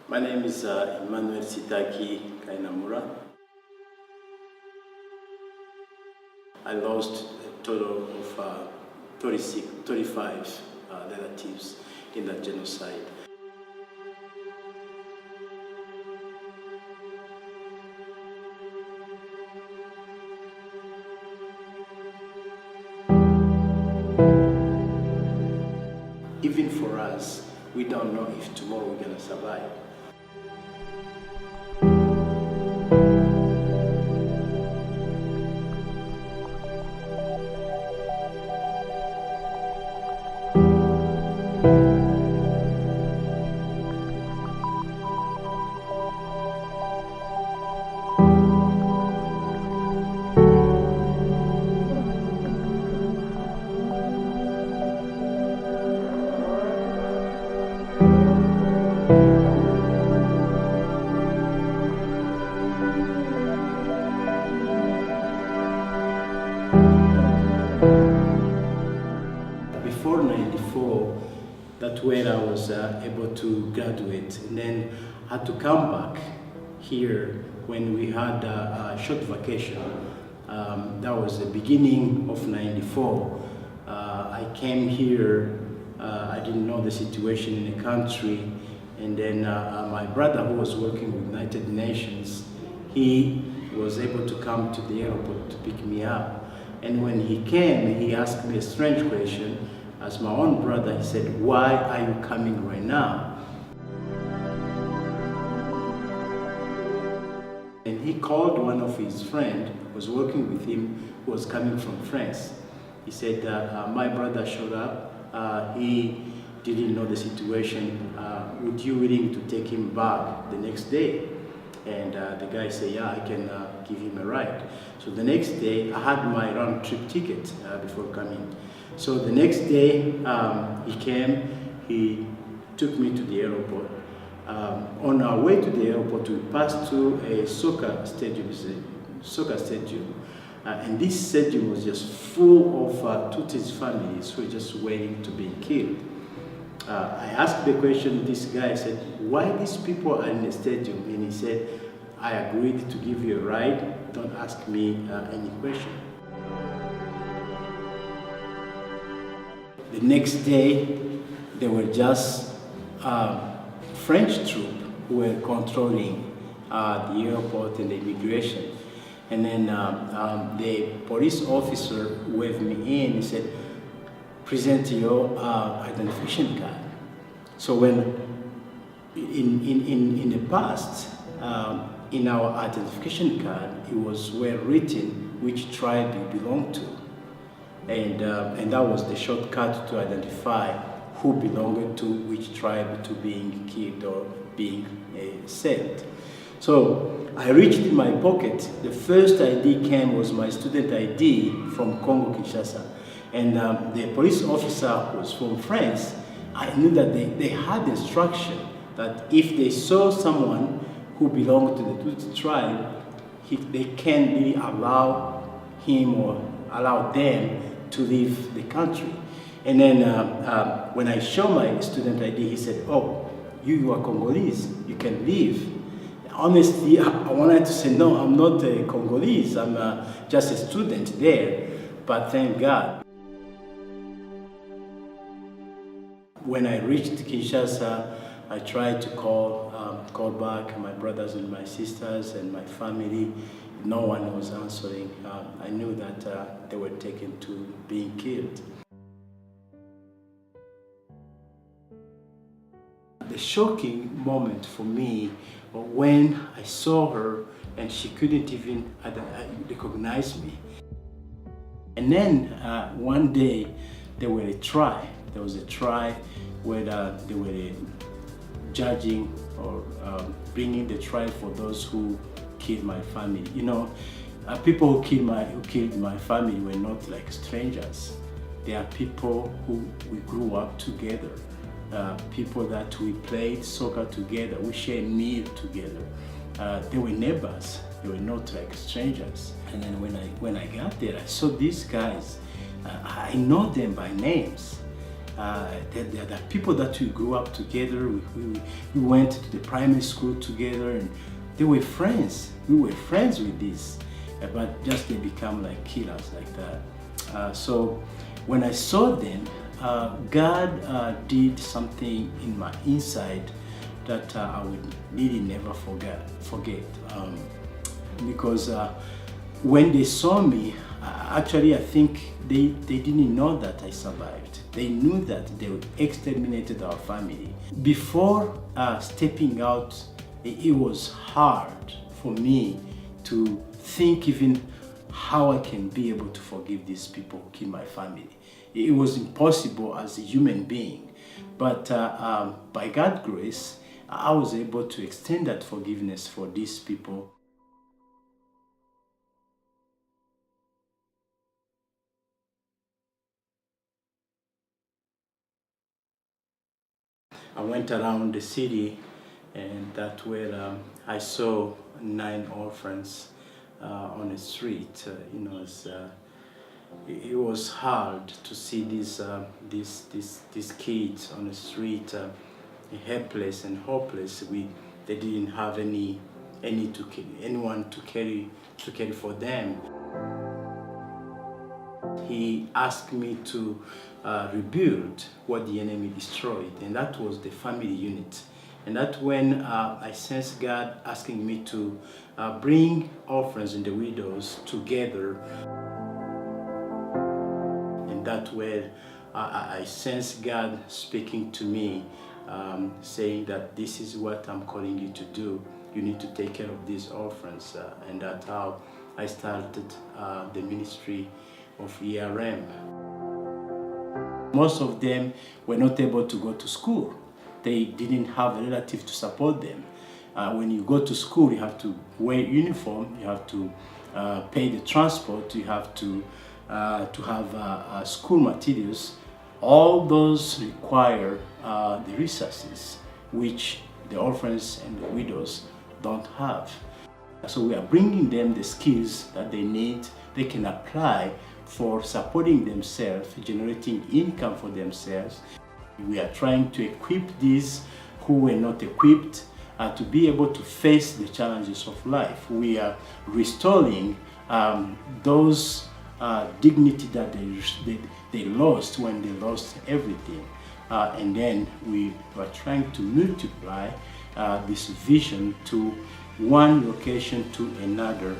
My name is Emmanuel Sitaki. I lost a total of 35 relatives in that genocide. Even for us, we don't know if tomorrow we're going to survive. Before '94, that's when I was able to graduate, and then I had to come back here when we had a short vacation. That was the beginning of '94. I came here, I didn't know the situation in the country, and then my brother, who was working with United Nations, he was able to come to the airport to pick me up. And when he came, he asked me a strange question. As my own brother, he said, "Why are you coming right now?" And he called one of his friends who was working with him, who was coming from France. He said, "My brother showed up. He didn't know the situation. Would you willing to take him back the next day?" And the guy said, "Yeah, I can give him a ride." So the next day, I had my round trip ticket before coming. So the next day, he came, he took me to the airport. On our way to the airport, we passed through a soccer stadium, and this stadium was just full of Tutsis families who were just waiting to be killed. I asked the question, this guy said, "Why these people are in the stadium?" And he said, "I agreed to give you a ride, don't ask me any question." The next day, there were just French troops who were controlling the airport and the immigration. And then the police officer waved me in. He said, "Present your identification card." So when in the past, in our identification card, it was well written which tribe you belong to. And that was the shortcut to identify who belonged to which tribe to being killed or being saved. So I reached in my pocket. The first ID came was my student ID from Congo, Kinshasa. And the police officer was from France. I knew that they had instruction that if they saw someone who belonged to the Tutsi tribe, they can't really allow him or allow them to leave the country. And then when I showed my student ID, he said, "Oh, you are Congolese, you can leave." Honestly, I wanted to say, "No, I'm not a Congolese, I'm just a student there," but thank God. When I reached Kinshasa, I tried to call back my brothers and my sisters and my family. No one was answering. I knew that they were taken to being killed. The shocking moment for me was when I saw her and she couldn't even recognize me. And then one day there was a trial where they were judging or bringing the trial for those who killed my family. You know, people who killed my family were not like strangers. They are people who we grew up together, people that we played soccer together, we shared meal together. They were neighbors. They were not like strangers. And then when I got there, I saw these guys. I know them by names. They're the people that we grew up together. We went to the primary school together, and they were friends. We were friends with this, but just they become like killers like that. So when I saw them, God did something in my inside that I would really never forget. Because when they saw me, actually I think they didn't know that I survived. They knew that they exterminated our family. Before stepping out, it was hard for me to think even how I can be able to forgive these people who killed my family. It was impossible as a human being. But by God's grace, I was able to extend that forgiveness for these people. I went around the city, and that's where I saw 9 orphans on the street. It was hard to see these kids on the street, helpless and hopeless. They didn't have anyone to carry for them. He asked me to rebuild what the enemy destroyed, and that was the family unit. And that's when I sensed God asking me to bring orphans and the widows together. And that's where I sensed God speaking to me, saying that this is what I'm calling you to do. You need to take care of these orphans. And that's how I started the ministry of ERM. Most of them were not able to go to school. They didn't have a relative to support them. When you go to school, you have to wear uniform, you have to pay the transport, you have to have school materials. All those require the resources, which the orphans and the widows don't have. So we are bringing them the skills that they need, they can apply for supporting themselves, generating income for themselves. We are trying to equip these who were not equipped to be able to face the challenges of life. We are restoring those dignity that they lost when they lost everything. And then we are trying to multiply this vision to one location to another.